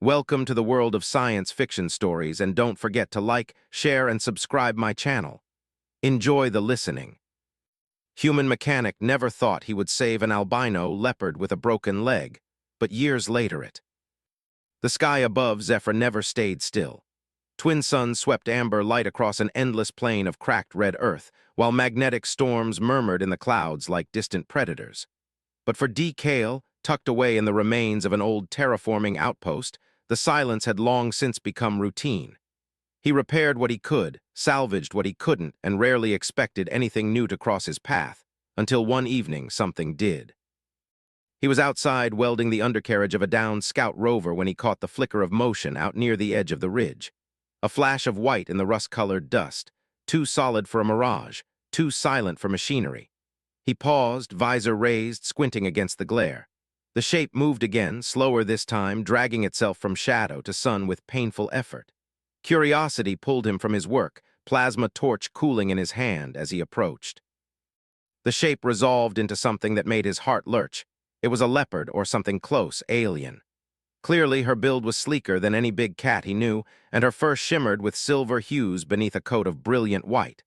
Welcome to the world of science fiction stories, and don't forget to like, share, and subscribe my channel. Enjoy the listening. Human mechanic never thought he would save an albino leopard with a broken leg, but years later it. The sky above Zephyr never stayed still. Twin suns swept amber light across an endless plain of cracked red earth, while magnetic storms murmured in the clouds like distant predators. But for D. Kale, tucked away in the remains of an old terraforming outpost, the silence had long since become routine. He repaired what he could, salvaged what he couldn't, and rarely expected anything new to cross his path, until one evening something did. He was outside welding the undercarriage of a downed scout rover when he caught the flicker of motion out near the edge of the ridge. A flash of white in the rust-colored dust, too solid for a mirage, too silent for machinery. He paused, visor raised, squinting against the glare. The shape moved again, slower this time, dragging itself from shadow to sun with painful effort. Curiosity pulled him from his work, plasma torch cooling in his hand as he approached. The shape resolved into something that made his heart lurch. It was a leopard or something close, alien. Clearly, her build was sleeker than any big cat he knew, and her fur shimmered with silver hues beneath a coat of brilliant white.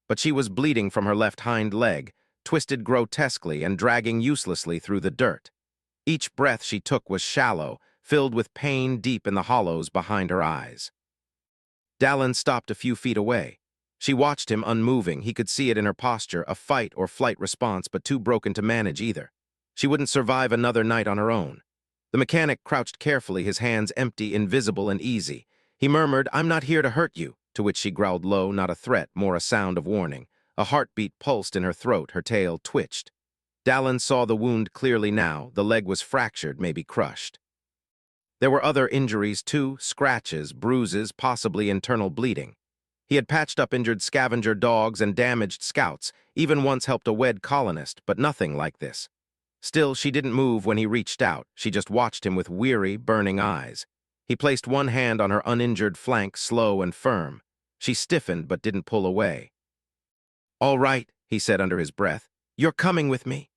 But she was bleeding from her left hind leg, twisted grotesquely and dragging uselessly through the dirt. Each breath she took was shallow, filled with pain deep in the hollows behind her eyes. Dallin stopped a few feet away. She watched him unmoving. He could see it in her posture, a fight or flight response, but too broken to manage either. She wouldn't survive another night on her own. The mechanic crouched carefully, his hands empty, invisible, and easy. He murmured, "I'm not here to hurt you," to which she growled low, not a threat, more a sound of warning. A heartbeat pulsed in her throat, her tail twitched. Dallin saw the wound clearly now. The leg was fractured, maybe crushed. There were other injuries too, scratches, bruises, possibly internal bleeding. He had patched up injured scavenger dogs and damaged scouts, even once helped a wed colonist, but nothing like this. Still, she didn't move when he reached out. She just watched him with weary, burning eyes. He placed one hand on her uninjured flank, slow and firm. She stiffened but didn't pull away. "All right," he said under his breath. "You're coming with me."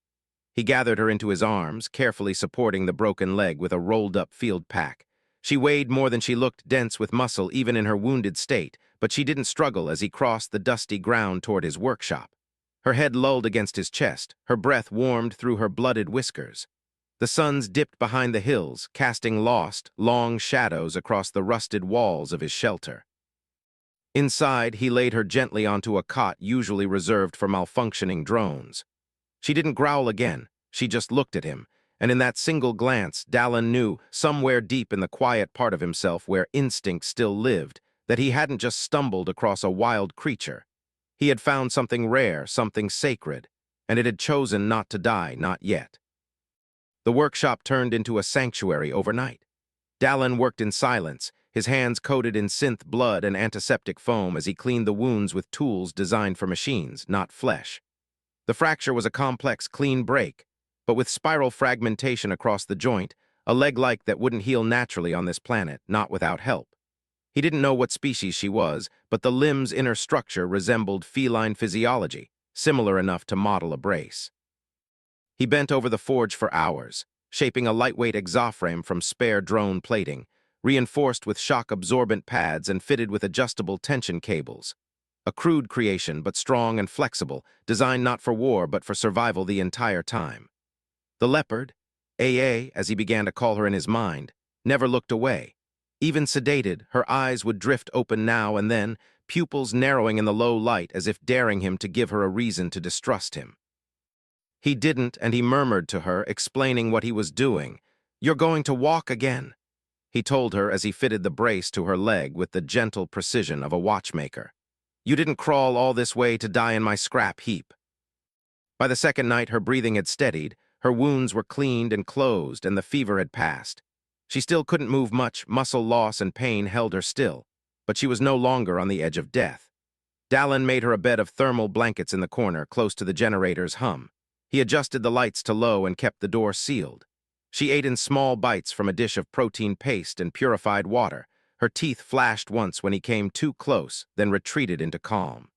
He gathered her into his arms, carefully supporting the broken leg with a rolled-up field pack. She weighed more than she looked, dense with muscle even in her wounded state, but she didn't struggle as he crossed the dusty ground toward his workshop. Her head lulled against his chest, her breath warmed through her blooded whiskers. The suns dipped behind the hills, casting lost, long shadows across the rusted walls of his shelter. Inside, he laid her gently onto a cot usually reserved for malfunctioning drones. She didn't growl again, she just looked at him, and in that single glance, Dallin knew, somewhere deep in the quiet part of himself where instinct still lived, that he hadn't just stumbled across a wild creature. He had found something rare, something sacred, and it had chosen not to die, not yet. The workshop turned into a sanctuary overnight. Dallin worked in silence, his hands coated in synth blood and antiseptic foam as he cleaned the wounds with tools designed for machines, not flesh. The fracture was a complex, clean break, but with spiral fragmentation across the joint, a leg-like that wouldn't heal naturally on this planet, not without help. He didn't know what species she was, but the limb's inner structure resembled feline physiology, similar enough to model a brace. He bent over the forge for hours, shaping a lightweight exoframe from spare drone plating, reinforced with shock-absorbent pads and fitted with adjustable tension cables. A crude creation, but strong and flexible, designed not for war but for survival the entire time. The leopard, AA, as he began to call her in his mind, never looked away. Even sedated, her eyes would drift open now and then, pupils narrowing in the low light as if daring him to give her a reason to distrust him. He didn't, and he murmured to her, explaining what he was doing. "You're going to walk again," he told her as he fitted the brace to her leg with the gentle precision of a watchmaker. "You didn't crawl all this way to die in my scrap heap." By the second night, her breathing had steadied, her wounds were cleaned and closed, and the fever had passed. She still couldn't move much, muscle loss and pain held her still, but she was no longer on the edge of death. Dallin made her a bed of thermal blankets in the corner, close to the generator's hum. He adjusted the lights to low and kept the door sealed. She ate in small bites from a dish of protein paste and purified water. Her teeth flashed once when he came too close, then retreated into calm.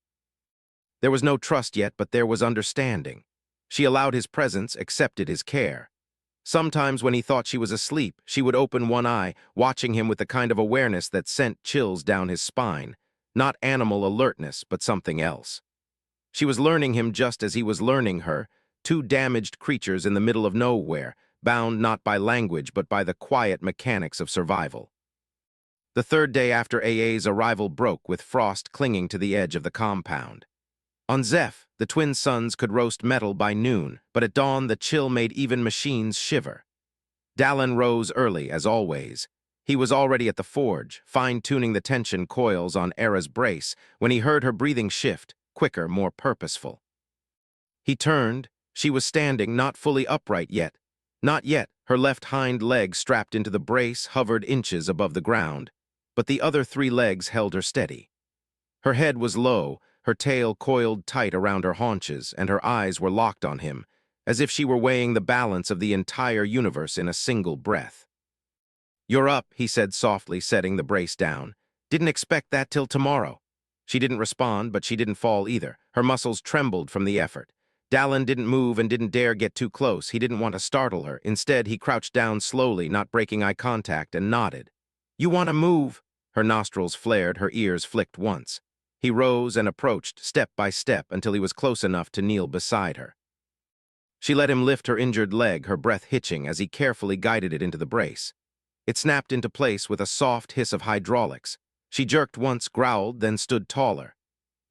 There was no trust yet, but there was understanding. She allowed his presence, accepted his care. Sometimes when he thought she was asleep, she would open one eye, watching him with the kind of awareness that sent chills down his spine. Not animal alertness, but something else. She was learning him just as he was learning her, two damaged creatures in the middle of nowhere, bound not by language but by the quiet mechanics of survival. The third day after AA's arrival broke with frost clinging to the edge of the compound. On Zeph, the twin suns could roast metal by noon, but at dawn the chill made even machines shiver. Dallin rose early, as always. He was already at the forge, fine-tuning the tension coils on Era's brace, when he heard her breathing shift, quicker, more purposeful. He turned. She was standing, not fully upright yet. Not yet. Her left hind leg strapped into the brace hovered inches above the ground, but the other three legs held her steady. Her head was low, her tail coiled tight around her haunches, and her eyes were locked on him, as if she were weighing the balance of the entire universe in a single breath. "You're up," he said softly, setting the brace down. "Didn't expect that till tomorrow." She didn't respond, but she didn't fall either. Her muscles trembled from the effort. Dallin didn't move and didn't dare get too close. He didn't want to startle her. Instead, he crouched down slowly, not breaking eye contact, and nodded. "You want to move?" Her nostrils flared, her ears flicked once. He rose and approached, step by step, until he was close enough to kneel beside her. She let him lift her injured leg, her breath hitching as he carefully guided it into the brace. It snapped into place with a soft hiss of hydraulics. She jerked once, growled, then stood taller.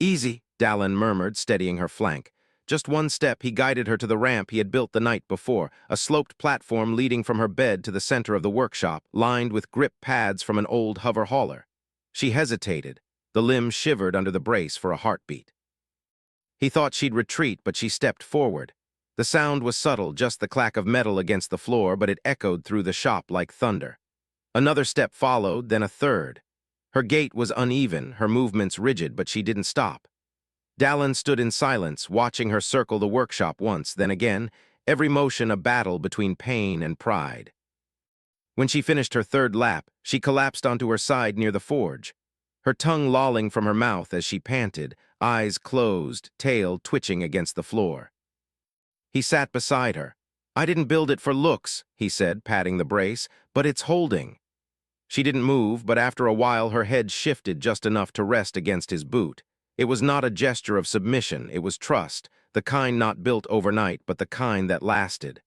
"Easy," Dallin murmured, steadying her flank. Just one step, he guided her to the ramp he had built the night before, a sloped platform leading from her bed to the center of the workshop, lined with grip pads from an old hover hauler. She hesitated. The limb shivered under the brace for a heartbeat. He thought she'd retreat, but she stepped forward. The sound was subtle, just the clack of metal against the floor, but it echoed through the shop like thunder. Another step followed, then a third. Her gait was uneven, her movements rigid, but she didn't stop. Dallin stood in silence, watching her circle the workshop once, then again, every motion a battle between pain and pride. When she finished her third lap, she collapsed onto her side near the forge, her tongue lolling from her mouth as she panted, eyes closed, tail twitching against the floor. He sat beside her. "I didn't build it for looks," he said, patting the brace, "but it's holding." She didn't move, but after a while her head shifted just enough to rest against his boot. It was not a gesture of submission, it was trust, the kind not built overnight, but the kind that lasted.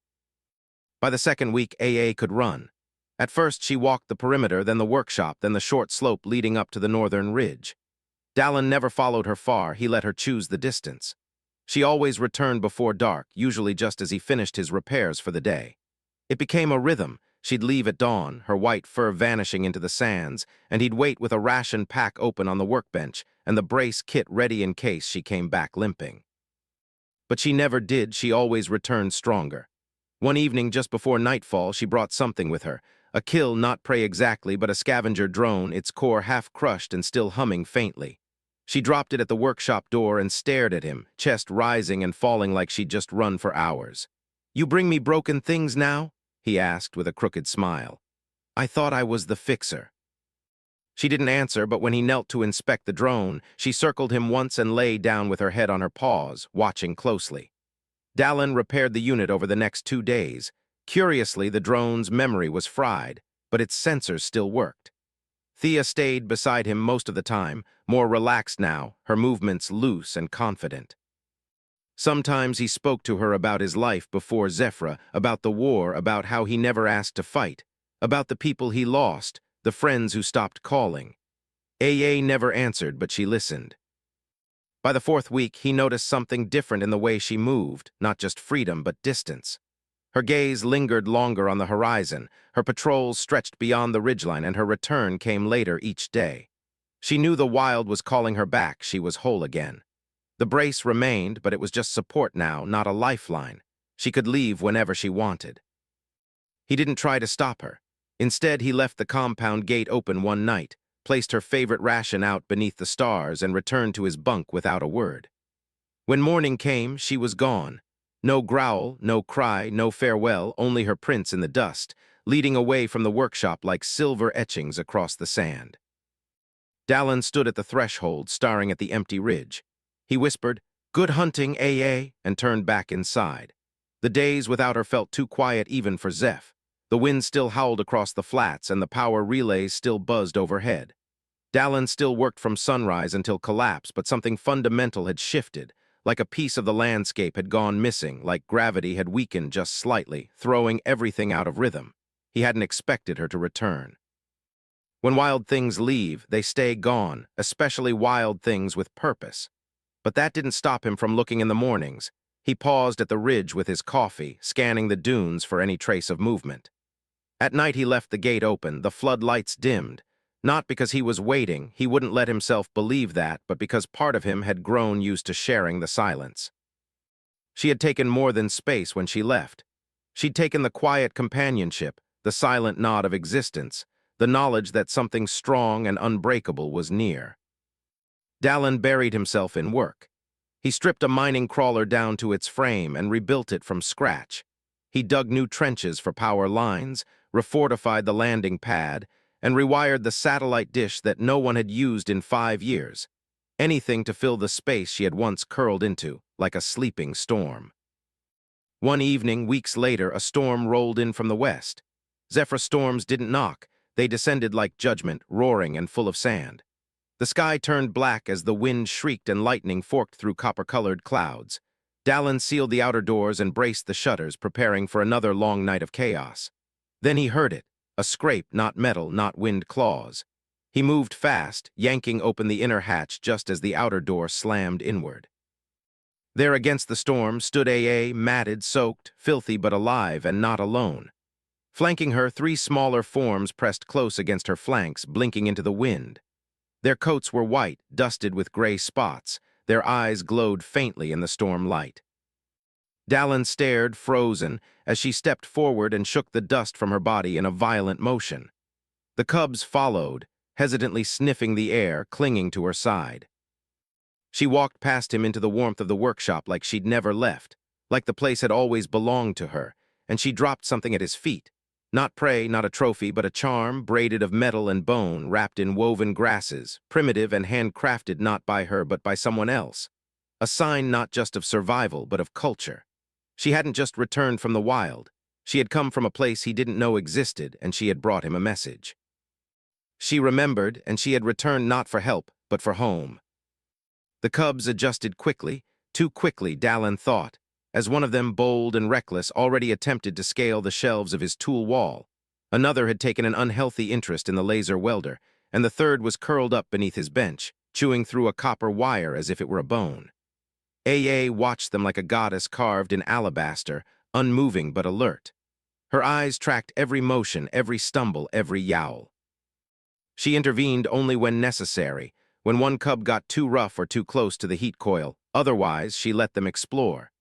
By the second week, AA could run. At first, she walked the perimeter, then the workshop, then the short slope leading up to the northern ridge. Dallin never followed her far, he let her choose the distance. She always returned before dark, usually just as he finished his repairs for the day. It became a rhythm. She'd leave at dawn, her white fur vanishing into the sands, and he'd wait with a ration pack open on the workbench and the brace kit ready in case she came back limping. But she never did, she always returned stronger. One evening just before nightfall, she brought something with her. A kill, not prey exactly, but a scavenger drone, its core half crushed and still humming faintly. She dropped it at the workshop door and stared at him, chest rising and falling like she'd just run for hours. "You bring me broken things now?" he asked with a crooked smile. "I thought I was the fixer." She didn't answer, but when he knelt to inspect the drone, she circled him once and lay down with her head on her paws, watching closely. Dallin repaired the unit over the next 2 days. Curiously, the drone's memory was fried, but its sensors still worked. Thea stayed beside him most of the time, more relaxed now, her movements loose and confident. Sometimes he spoke to her about his life before Zephyra, about the war, about how he never asked to fight, about the people he lost, the friends who stopped calling. AA never answered, but she listened. By the 4th week, he noticed something different in the way she moved, not just freedom, but distance. Her gaze lingered longer on the horizon, her patrols stretched beyond the ridgeline, and her return came later each day. She knew the wild was calling her back, she was whole again. The brace remained, but it was just support now, not a lifeline. She could leave whenever she wanted. He didn't try to stop her. Instead, he left the compound gate open one night, placed her favorite ration out beneath the stars, and returned to his bunk without a word. When morning came, she was gone. No growl, no cry, no farewell, only her prints in the dust, leading away from the workshop like silver etchings across the sand. Dallin stood at the threshold, staring at the empty ridge. He whispered, "Good hunting, AA," and turned back inside. The days without her felt too quiet even for Zeph. The wind still howled across the flats and the power relays still buzzed overhead. Dallin still worked from sunrise until collapse, but something fundamental had shifted, like a piece of the landscape had gone missing, like gravity had weakened just slightly, throwing everything out of rhythm. He hadn't expected her to return. When wild things leave, they stay gone, especially wild things with purpose. But that didn't stop him from looking in the mornings. He paused at the ridge with his coffee, scanning the dunes for any trace of movement. At night he left the gate open, the floodlights dimmed. Not because he was waiting, he wouldn't let himself believe that, but because part of him had grown used to sharing the silence. She had taken more than space when she left. She'd taken the quiet companionship, the silent nod of existence, the knowledge that something strong and unbreakable was near. Dallin buried himself in work. He stripped a mining crawler down to its frame and rebuilt it from scratch. He dug new trenches for power lines, refortified the landing pad, and rewired the satellite dish that no one had used in 5 years. Anything to fill the space she had once curled into, like a sleeping storm. One evening, weeks later, a storm rolled in from the west. Zephyr storms didn't knock. They descended like judgment, roaring and full of sand. The sky turned black as the wind shrieked and lightning forked through copper-colored clouds. Dallin sealed the outer doors and braced the shutters, preparing for another long night of chaos. Then he heard it, a scrape, not metal, not wind claws. He moved fast, yanking open the inner hatch just as the outer door slammed inward. There against the storm stood AA, matted, soaked, filthy but alive and not alone. Flanking her, 3 smaller forms pressed close against her flanks, blinking into the wind. Their coats were white, dusted with gray spots. Their eyes glowed faintly in the storm light. Dallin stared, frozen, as she stepped forward and shook the dust from her body in a violent motion. The cubs followed, hesitantly sniffing the air, clinging to her side. She walked past him into the warmth of the workshop like she'd never left, like the place had always belonged to her, and she dropped something at his feet. Not prey, not a trophy, but a charm, braided of metal and bone, wrapped in woven grasses, primitive and handcrafted not by her but by someone else. A sign not just of survival, but of culture. She hadn't just returned from the wild. She had come from a place he didn't know existed, and she had brought him a message. She remembered, and she had returned not for help, but for home. The cubs adjusted quickly, too quickly, Dallin thought, as one of them, bold and reckless, already attempted to scale the shelves of his tool wall. Another had taken an unhealthy interest in the laser welder, and the third was curled up beneath his bench, chewing through a copper wire as if it were a bone. AA watched them like a goddess carved in alabaster, unmoving but alert. Her eyes tracked every motion, every stumble, every yowl. She intervened only when necessary, when one cub got too rough or too close to the heat coil. Otherwise, she let them explore.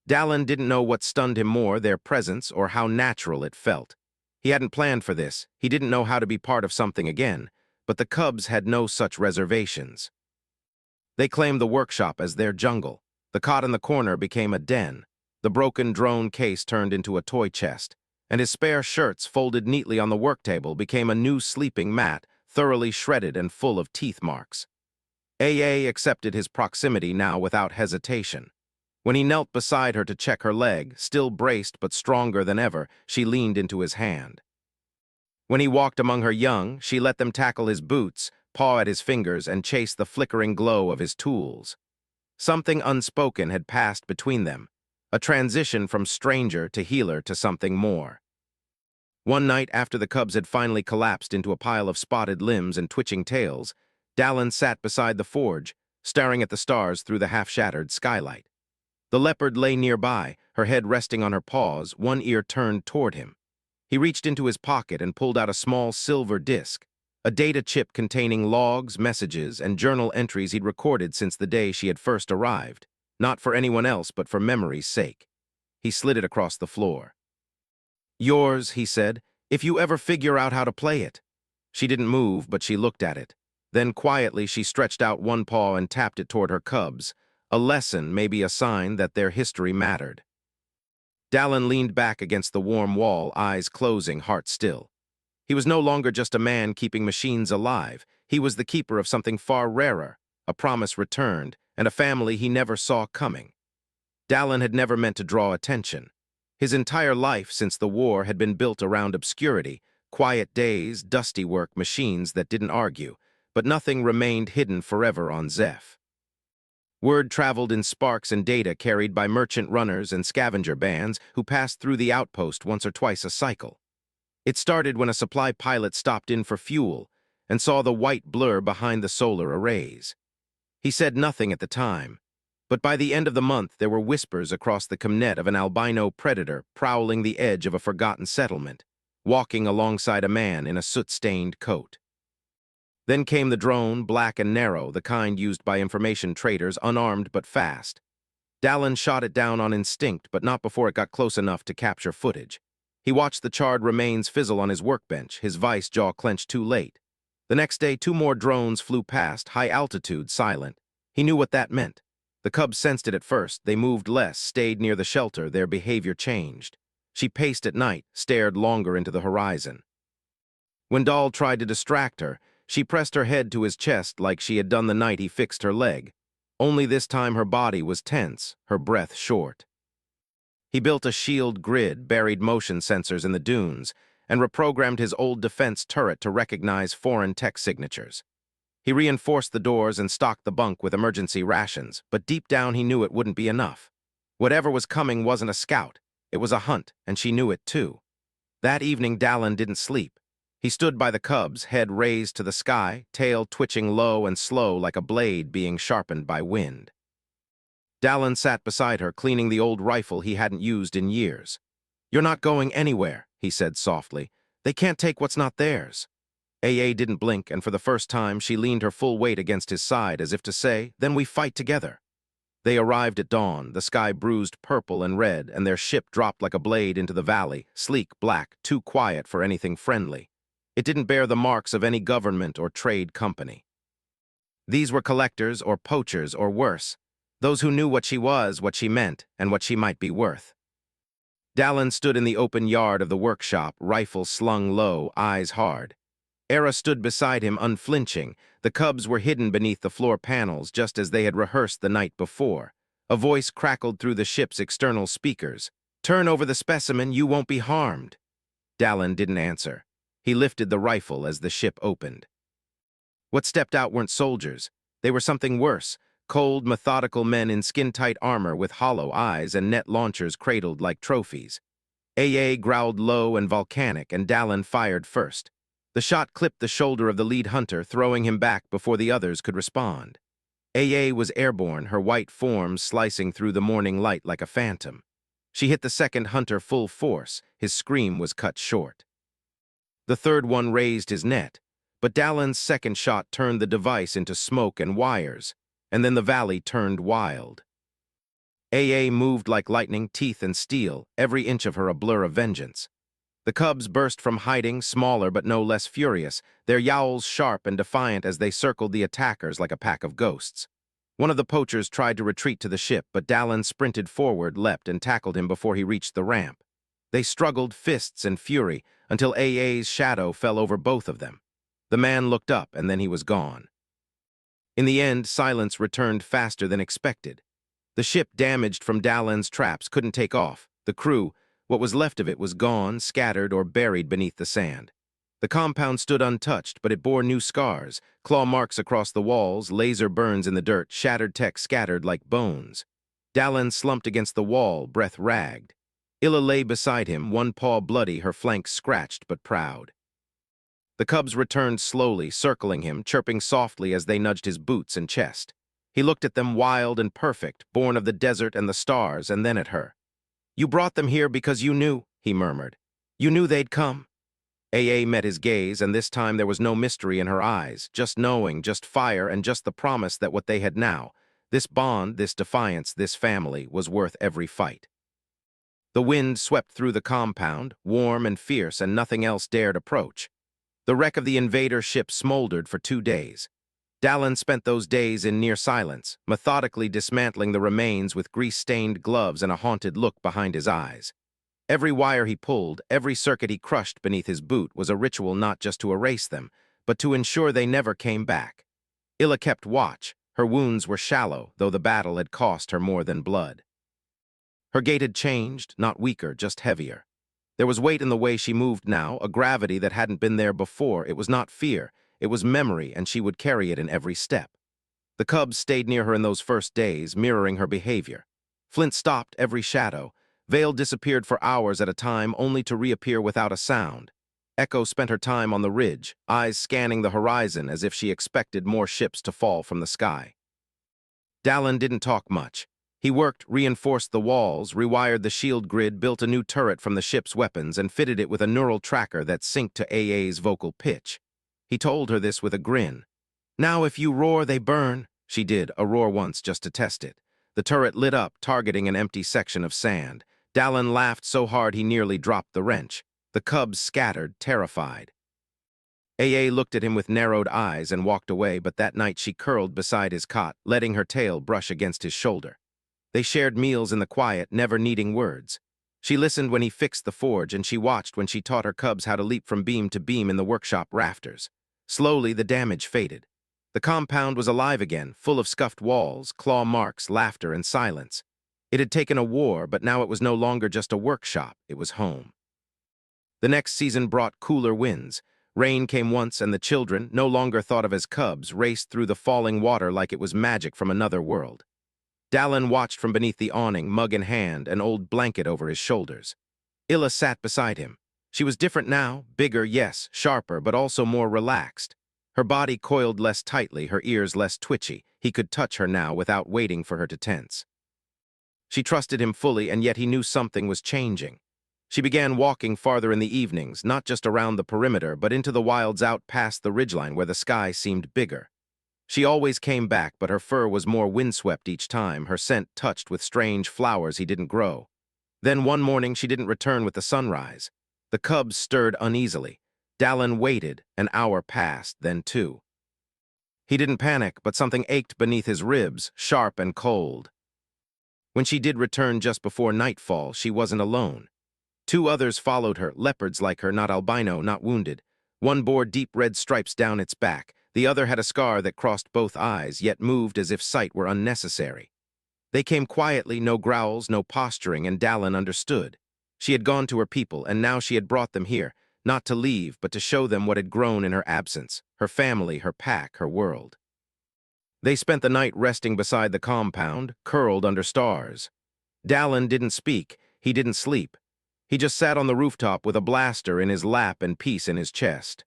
Dallin didn't know what stunned him more, their presence or how natural it felt. He hadn't planned for this. He didn't know how to be part of something again, but the cubs had no such reservations. They claimed the workshop as their jungle. The cot in the corner became a den. The broken drone case turned into a toy chest, and his spare shirts folded neatly on the work table became a new sleeping mat, thoroughly shredded and full of teeth marks. AA accepted his proximity now without hesitation. When he knelt beside her to check her leg, still braced but stronger than ever, she leaned into his hand. When he walked among her young, she let them tackle his boots, paw at his fingers, and chase the flickering glow of his tools. Something unspoken had passed between them, a transition from stranger to healer to something more. One night, after the cubs had finally collapsed into a pile of spotted limbs and twitching tails, Dallin sat beside the forge, staring at the stars through the half-shattered skylight. The leopard lay nearby, her head resting on her paws, one ear turned toward him. He reached into his pocket and pulled out a small silver disc, a data chip containing logs, messages, and journal entries he'd recorded since the day she had first arrived, not for anyone else but for memory's sake. He slid it across the floor. "Yours," he said, "if you ever figure out how to play it." She didn't move, but she looked at it. Then quietly she stretched out one paw and tapped it toward her cubs. A lesson, maybe a sign that their history mattered. Dallin leaned back against the warm wall, eyes closing, heart still. He was no longer just a man keeping machines alive. He was the keeper of something far rarer, a promise returned, and a family he never saw coming. Dallin had never meant to draw attention. His entire life since the war had been built around obscurity, quiet days, dusty work, machines that didn't argue, but nothing remained hidden forever on Zeph. Word traveled in sparks and data carried by merchant runners and scavenger bands who passed through the outpost once or twice a cycle. It started when a supply pilot stopped in for fuel and saw the white blur behind the solar arrays. He said nothing at the time, but by the end of the month there were whispers across the Comnet of an albino predator prowling the edge of a forgotten settlement, walking alongside a man in a soot-stained coat. Then came the drone, black and narrow, the kind used by information traders, unarmed but fast. Dallin shot it down on instinct, but not before it got close enough to capture footage. He watched the charred remains fizzle on his workbench, his vice jaw clenched too late. The next day, 2 more drones flew past, high altitude, silent. He knew what that meant. The cubs sensed it at first. They moved less, stayed near the shelter, their behavior changed. She paced at night, stared longer into the horizon. When Dahl tried to distract her, she pressed her head to his chest like she had done the night he fixed her leg. Only this time her body was tense, her breath short. He built a shield grid, buried motion sensors in the dunes, and reprogrammed his old defense turret to recognize foreign tech signatures. He reinforced the doors and stocked the bunk with emergency rations, but deep down he knew it wouldn't be enough. Whatever was coming wasn't a scout, it was a hunt, and she knew it too. That evening Dallin didn't sleep. He stood by the cubs, head raised to the sky, tail twitching low and slow like a blade being sharpened by wind. Dallin sat beside her, cleaning the old rifle he hadn't used in years. "You're not going anywhere," he said softly. "They can't take what's not theirs." AA didn't blink, and for the first time she leaned her full weight against his side as if to say, "Then we fight together." They arrived at dawn, the sky bruised purple and red, and their ship dropped like a blade into the valley, sleek, black, too quiet for anything friendly. It didn't bear the marks of any government or trade company. These were collectors or poachers or worse, those who knew what she was, what she meant, and what she might be worth. Dallin stood in the open yard of the workshop, rifle slung low, eyes hard. Era stood beside him, unflinching. The cubs were hidden beneath the floor panels, just as they had rehearsed the night before. A voice crackled through the ship's external speakers. "Turn over the specimen, you won't be harmed." Dallin didn't answer. He lifted the rifle as the ship opened. What stepped out weren't soldiers. They were something worse. Cold, methodical men in skin-tight armor with hollow eyes and net launchers cradled like trophies. AA growled low and volcanic, and Dallin fired first. The shot clipped the shoulder of the lead hunter, throwing him back before the others could respond. AA was airborne, her white form slicing through the morning light like a phantom. She hit the second hunter full force. His scream was cut short. The third one raised his net, but Dallin's second shot turned the device into smoke and wires, and then the valley turned wild. AA moved like lightning, teeth and steel, every inch of her a blur of vengeance. The cubs burst from hiding, smaller but no less furious, their yowls sharp and defiant as they circled the attackers like a pack of ghosts. One of the poachers tried to retreat to the ship, but Dallin sprinted forward, leapt, and tackled him before he reached the ramp. They struggled, fists and fury, until AA's shadow fell over both of them. The man looked up, and then he was gone. In the end, silence returned faster than expected. The ship, damaged from Dallin's traps, couldn't take off. The crew, what was left of it, was gone, scattered or buried beneath the sand. The compound stood untouched, but it bore new scars, claw marks across the walls, laser burns in the dirt, shattered tech scattered like bones. Dallin slumped against the wall, breath ragged. Illa lay beside him, one paw bloody, her flanks scratched but proud. The cubs returned slowly, circling him, chirping softly as they nudged his boots and chest. He looked at them, wild and perfect, born of the desert and the stars, and then at her. "You brought them here because you knew," he murmured. "You knew they'd come." AA met his gaze, and this time there was no mystery in her eyes, just knowing, just fire, and just the promise that what they had now, this bond, this defiance, this family, was worth every fight. The wind swept through the compound, warm and fierce, and nothing else dared approach. The wreck of the invader ship smoldered for 2 days. Dallin spent those days in near silence, methodically dismantling the remains with grease-stained gloves and a haunted look behind his eyes. Every wire he pulled, every circuit he crushed beneath his boot was a ritual not just to erase them, but to ensure they never came back. Illa kept watch. Her wounds were shallow, though the battle had cost her more than blood. Her gait had changed, not weaker, just heavier. There was weight in the way she moved now, a gravity that hadn't been there before. It was not fear, it was memory, and she would carry it in every step. The cubs stayed near her in those first days, mirroring her behavior. Flint stopped every shadow. Vale disappeared for hours at a time, only to reappear without a sound. Echo spent her time on the ridge, eyes scanning the horizon as if she expected more ships to fall from the sky. Dallin didn't talk much. He worked, reinforced the walls, rewired the shield grid, built a new turret from the ship's weapons, and fitted it with a neural tracker that synced to AA's vocal pitch. He told her this with a grin. "Now if you roar, they burn." She did, a roar once just to test it. The turret lit up, targeting an empty section of sand. Dallin laughed so hard he nearly dropped the wrench. The cubs scattered, terrified. AA looked at him with narrowed eyes and walked away, but that night she curled beside his cot, letting her tail brush against his shoulder. They shared meals in the quiet, never needing words. She listened when he fixed the forge, and she watched when she taught her cubs how to leap from beam to beam in the workshop rafters. Slowly, the damage faded. The compound was alive again, full of scuffed walls, claw marks, laughter, and silence. It had taken a war, but now it was no longer just a workshop, it was home. The next season brought cooler winds. Rain came once, and the children, no longer thought of as cubs, raced through the falling water like it was magic from another world. Dallin watched from beneath the awning, mug in hand, an old blanket over his shoulders. Illa sat beside him. She was different now, bigger, yes, sharper, but also more relaxed. Her body coiled less tightly, her ears less twitchy. He could touch her now without waiting for her to tense. She trusted him fully, and yet he knew something was changing. She began walking farther in the evenings, not just around the perimeter, but into the wilds out past the ridgeline where the sky seemed bigger. She always came back, but her fur was more windswept each time, her scent touched with strange flowers he didn't grow. Then one morning she didn't return with the sunrise. The cubs stirred uneasily. Dallin waited. An hour passed, then two. He didn't panic, but something ached beneath his ribs, sharp and cold. When she did return just before nightfall, she wasn't alone. Two others followed her, leopards like her, not albino, not wounded. One bore deep red stripes down its back. The other had a scar that crossed both eyes, yet moved as if sight were unnecessary. They came quietly, no growls, no posturing, and Dallin understood. She had gone to her people, and now she had brought them here, not to leave, but to show them what had grown in her absence, her family, her pack, her world. They spent the night resting beside the compound, curled under stars. Dallin didn't speak, he didn't sleep. He just sat on the rooftop with a blaster in his lap and peace in his chest.